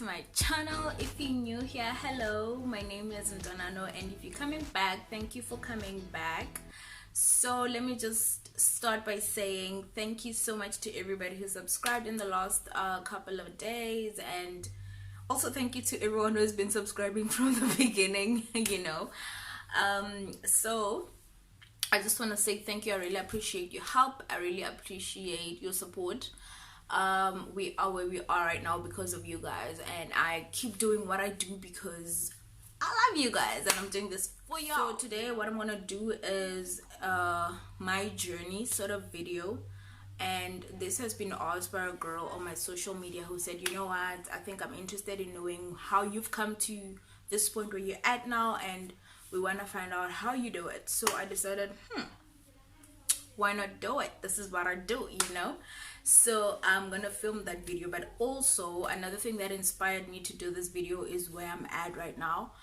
my channel. If you're new here, hello, my name is Ntwanie, and if you're coming back, thank you for coming back. So let me just start by saying thank you so much to everybody who subscribed in the last couple of days, and also thank you to everyone who has been subscribing from the beginning. So I just want to say thank you. I really appreciate your help. I really appreciate your support. We are where we are right now because of you guys, and I keep doing what I do because I love you guys, and I'm doing this for y'all. So today what I'm gonna do is my journey sort of video, and this has been asked by a girl on my social media who said, you know what, I think I'm interested in knowing how you've come to this point where you're at now, and we want to find out how you do it. So I decided, why not do it? This is what I do, So I'm gonna film that video. But also another thing that inspired me to do this video is where I'm at right now.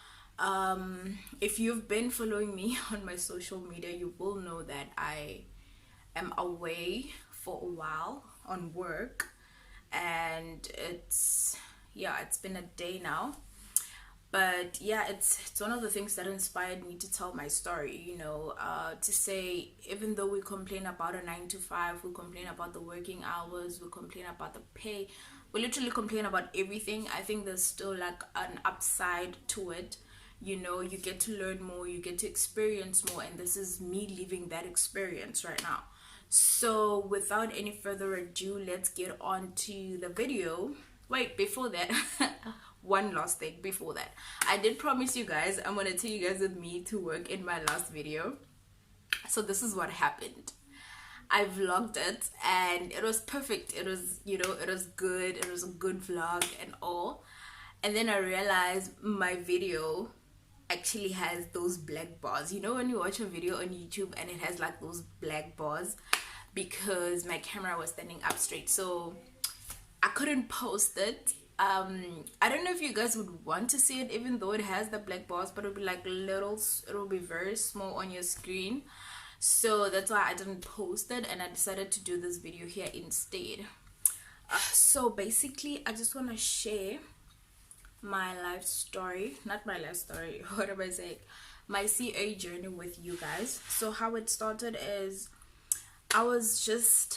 If you've been following me on my social media, you will know that I am away for a while on work, and it's been a day now. But yeah, it's one of the things that inspired me to tell my story, to say, even though we complain about a 9 to 5, we complain about the working hours, we complain about the pay, we literally complain about everything, I think there's still like an upside to it. You get to learn more, you get to experience more, and this is me living that experience right now. So without any further ado, let's get on to the video. Wait, before that, one last thing before that. I did promise you guys I'm gonna take you guys with me to work in my last video. So this is what happened. I vlogged it and it was perfect. It was, it was good. It was a good vlog and all. And then I realized my video actually has those black bars. When you watch a video on YouTube and it has like those black bars, because my camera was standing up straight, so I couldn't post it. I don't know if you guys would want to see it, even though it has the black bars, but it'll be like it'll be very small on your screen. So that's why I didn't post it, and I decided to do this video here instead. So basically I just want to share my life story, not my life story, what am I saying, my CA journey with you guys. So how it started is I was just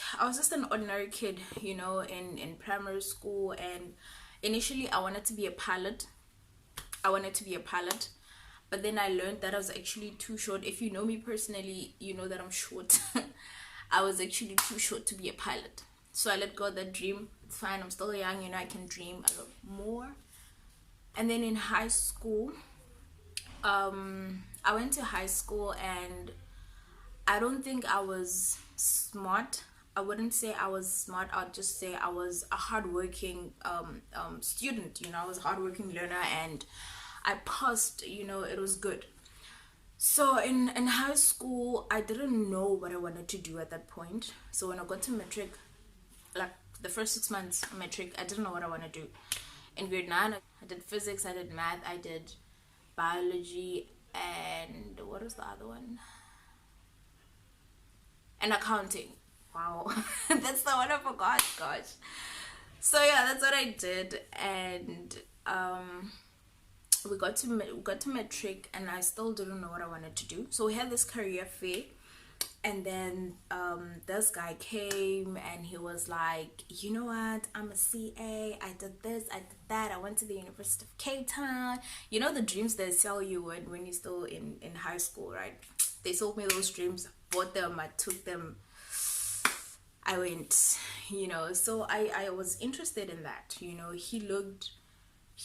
an ordinary kid, in primary school, and initially I wanted to be a pilot. But then I learned that I was actually too short. If you know me personally, you know that I'm short. I was actually too short to be a pilot. So I let go of that dream. It's fine, I'm still young, I can dream a lot more. And then in high school, I went to high school, and I don't think I was smart. I wouldn't say I was smart. I'd just say I was a hardworking student. I was a hardworking learner, and I passed. It was good. So in high school, I didn't know what I wanted to do at that point. So when I got to matric, like the first 6 months of matric, I didn't know what I want to do. In grade 9, I did physics, I did math, I did biology, and what was the other one? And accounting. Wow. That's the one I forgot, gosh. So yeah, that's what I did, and we got to matric, and I still didn't know what I wanted to do. So we had this career fair, and then this guy came, and he was like, you know what, I'm a CA, I did this, I did that, I went to the University of Cape Town. The dreams they sell you when you're still in high school, right? They sold me those dreams, bought them, I took them, I went, so I was interested in that. He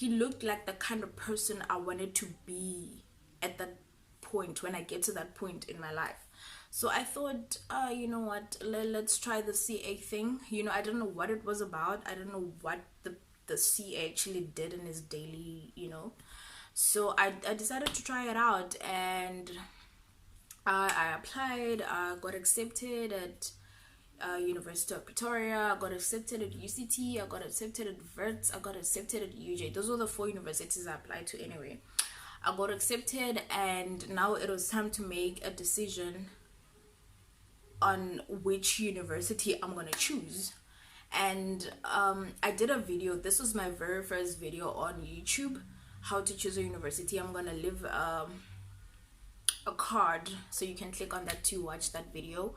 looked like the kind of person I wanted to be at that point, when I get to that point in my life. So I thought, you know what, let's try the CA thing. I don't know what it was about. I don't know what the CA actually did in his daily, So I decided to try it out, and I applied. I got accepted at University of Pretoria. I got accepted at UCT. I got accepted at Wits. I got accepted at UJ. Those were the 4 universities I applied to anyway. I got accepted, and now it was time to make a decision on which university I'm gonna choose. And I did a video. This was my very first video on YouTube, how to choose a university. I'm gonna leave a card so you can click on that to watch that video.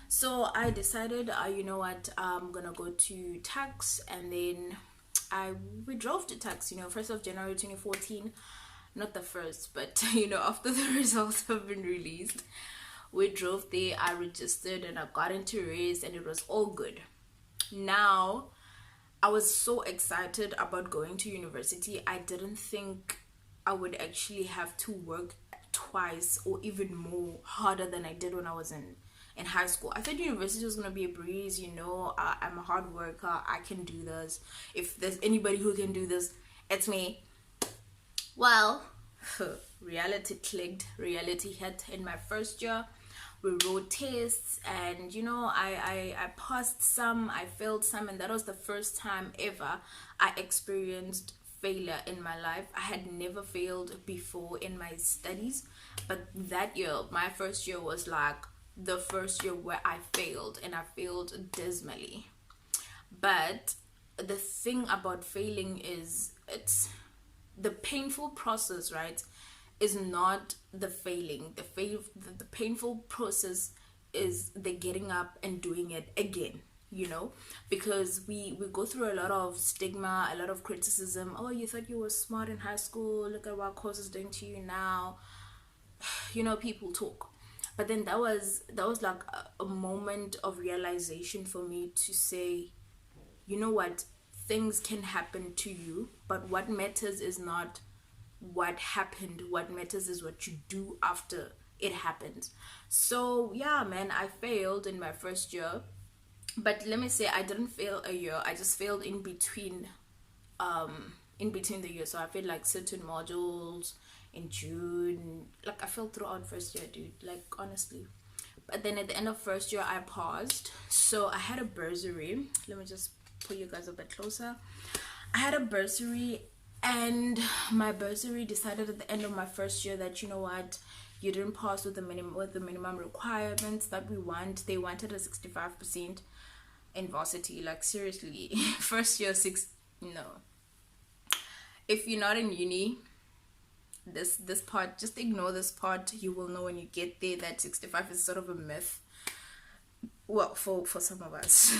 So I decided, you know what, I'm gonna go to tax, and then we drove to tax, 1st of January 2014. Not the first, but after the results have been released, we drove there. I registered and I got into race, and it was all good. Now I was so excited about going to university. I didn't think I would actually have to work twice or even more harder than I did when I was in high school. I thought university was gonna be a breeze. I'm a hard worker. I can do this. If there's anybody who can do this, it's me. Well, reality clicked. Reality hit in my first year. We wrote tests, and I passed some, I failed some, and that was the first time ever I experienced failure in my life. I had never failed before in my studies, but that year, my first year, was like the first year where I failed, and I failed dismally. But the thing about failing is, it's the painful process, right? Is not the failing. The painful process is the getting up and doing it again, because we go through a lot of stigma, a lot of criticism. Oh, you thought you were smart in high school, look at what course is doing to you now. People talk. But then that was like a moment of realization for me to say, you know what, things can happen to you, but what matters is not what happened. What matters is what you do after it happens. So yeah, man, I failed in my first year, but let me say, I didn't fail a year. I just failed in between the years. So I failed like certain modules in June. Like, I failed throughout first year, dude, like, honestly. But then at the end of first year, I paused. So I had a bursary. Let me just pull you guys a bit closer. I had a bursary, and my bursary decided at the end of my first year that, you know what, you didn't pass with the minimum requirements that we want. They wanted a 65% in varsity. Like, seriously, first year no. If you're not in uni, this part, just ignore this part. You will know when you get there that 65 is sort of a myth. Well, for some of us,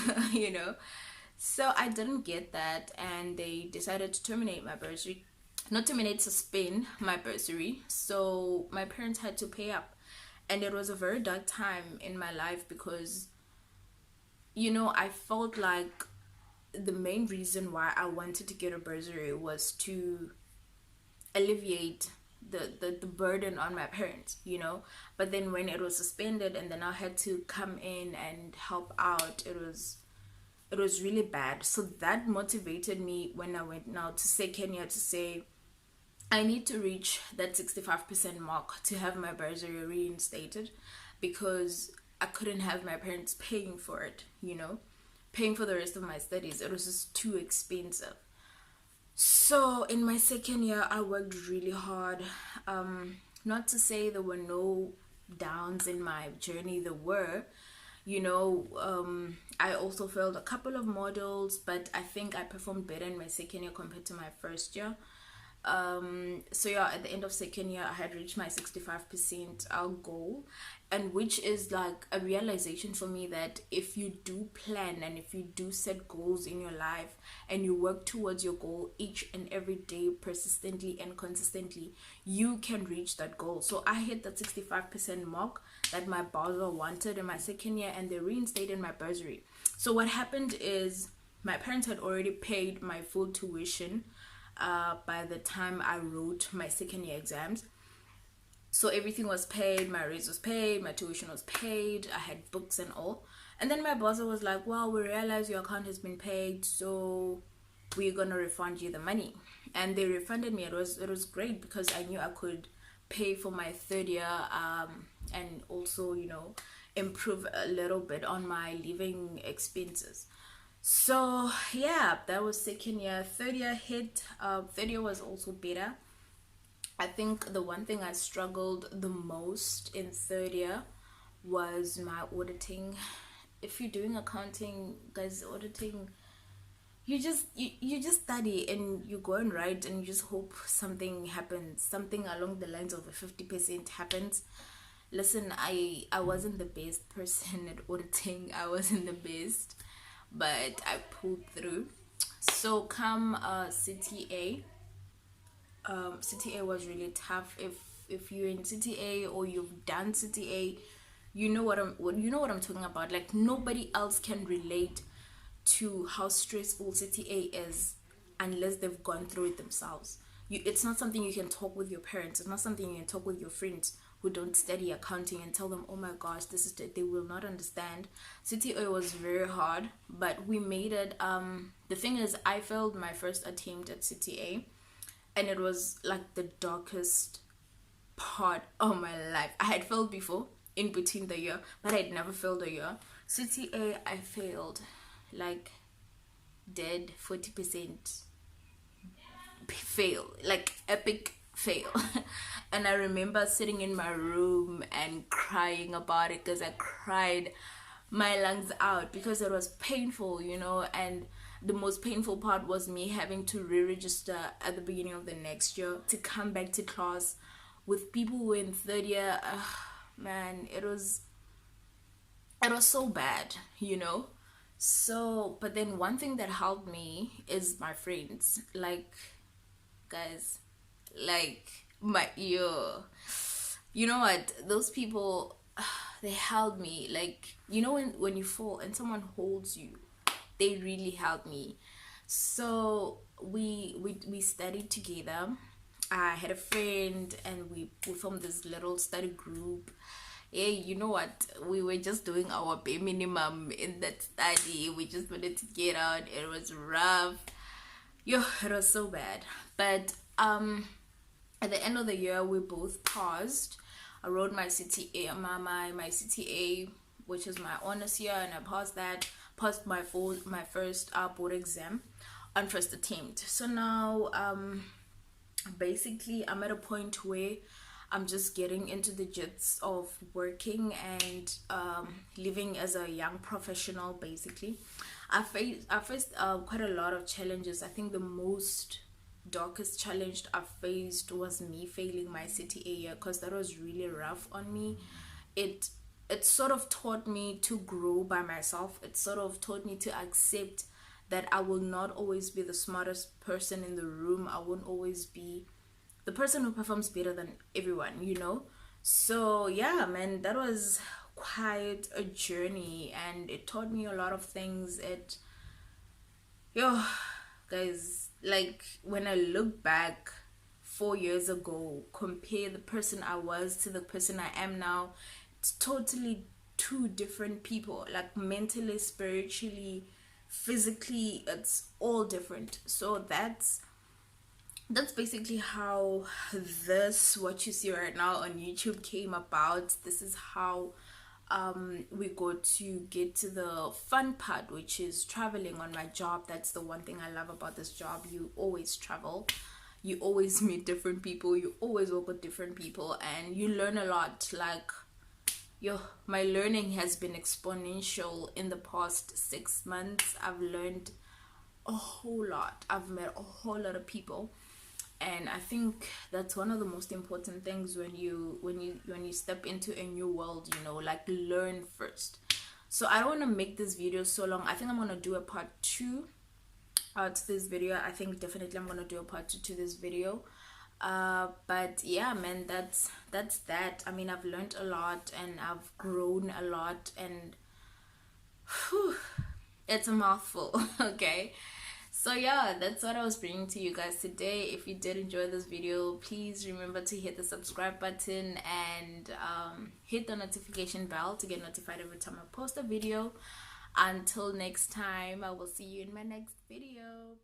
So I didn't get that, and they decided to terminate my bursary. Not terminate, suspend my bursary. So my parents had to pay up. And it was a very dark time in my life because, I felt like the main reason why I wanted to get a bursary was to alleviate the burden on my parents, But then when it was suspended and then I had to come in and help out, it was really bad. So that motivated me when I went now to second year to say, I need to reach that 65% mark to have my bursary reinstated, because I couldn't have my parents paying for it, paying for the rest of my studies. It was just too expensive. So in my second year, I worked really hard. Not to say there were no downs in my journey, there were. I also failed a couple of modules, but I think I performed better in my second year compared to my first year. So yeah, at the end of second year, I had reached my 65% goal, and which is like a realization for me that if you do plan and if you do set goals in your life and you work towards your goal each and every day persistently and consistently, you can reach that goal. So I hit that 65% mark that my buzzer wanted in my second year, and they reinstated my bursary. So what happened is my parents had already paid my full tuition by the time I wrote my second year exams. So everything was paid, my raise was paid, my tuition was paid, I had books and all. And then my boss was like, well, we realize your account has been paid, so we're gonna refund you the money. And they refunded me. It was great because I knew I could pay for my third year and also, improve a little bit on my living expenses. So yeah, that was second year. Third year hit. Third year was also better. I think the one thing I struggled the most in third year was my auditing. If you're doing accounting, guys, auditing you just study and you go and write and you just hope something happens, something along the lines of a 50% happens. Listen, I wasn't the best person at auditing. I wasn't the best, but I pulled through. So come CTA, CTA was really tough. If you're in CTA or you've done CTA, you know what I'm talking about. Like nobody else can relate to how stressful CTA is unless they've gone through it themselves. It's not something you can talk with your parents. It's not something you can talk with your friends who don't study accounting and tell them, oh my gosh, this is they will not understand. CTA was very hard, but we made it. The thing is, I failed my first attempt at CTA, and it was like the darkest part of my life. I had failed before in between the year, but I'd never failed a year. CTA, I failed like dead 40% fail, like epic fail. And I remember sitting in my room and crying about it because I cried my lungs out because it was painful, and the most painful part was me having to re-register at the beginning of the next year to come back to class with people who were in third year. Man, it was so bad. So, but then one thing that helped me is my friends. Like, guys, like my ear. You know what? Those people, they held me. Like, when you fall and someone holds you, they really helped me. So we studied together. I had a friend and we formed this little study group. Hey, you know what? We were just doing our bare minimum in that study. We just wanted to get out. It was rough. It was so bad. But at the end of the year, we both paused. I wrote my CTA, my CTA, which is my honors year, and I passed that. Passed my first board exam on first attempt. So now, basically, I'm at a point where I'm just getting into the gist of working and living as a young professional. Basically, I faced quite a lot of challenges. I think the most darkest challenge I faced was me failing my CTA year, because that was really rough on me. It sort of taught me to grow by myself. It sort of taught me to accept that I will not always be the smartest person in the room. I won't always be the person who performs better than everyone. So yeah, man, that was quite a journey, and it taught me a lot of things. Guys, like when I look back 4 years ago, compare the person I was to the person I am now, it's totally two different people. Like mentally, spiritually, physically, it's all different. So that's basically how what you see right now on YouTube came about. This is how we go to get to the fun part, which is traveling on my job. That's the one thing I love about this job. You always travel, you always meet different people, you always work with different people, and you learn a lot. Like, my learning has been exponential in the past 6 months. I've learned a whole lot. I've met a whole lot of people, and I think that's one of the most important things when you step into a new world. Like, learn first. So I don't want to make this video so long. I think I'm gonna do a part 2 to this video. I think definitely I'm gonna do a part 2 to this video. But yeah, man, that's that. I mean, I've learned a lot and I've grown a lot, and it's a mouthful. Okay, so yeah, that's what I was bringing to you guys today. If you did enjoy this video, please remember to hit the subscribe button and hit the notification bell to get notified every time I post a video. Until next time, I will see you in my next video.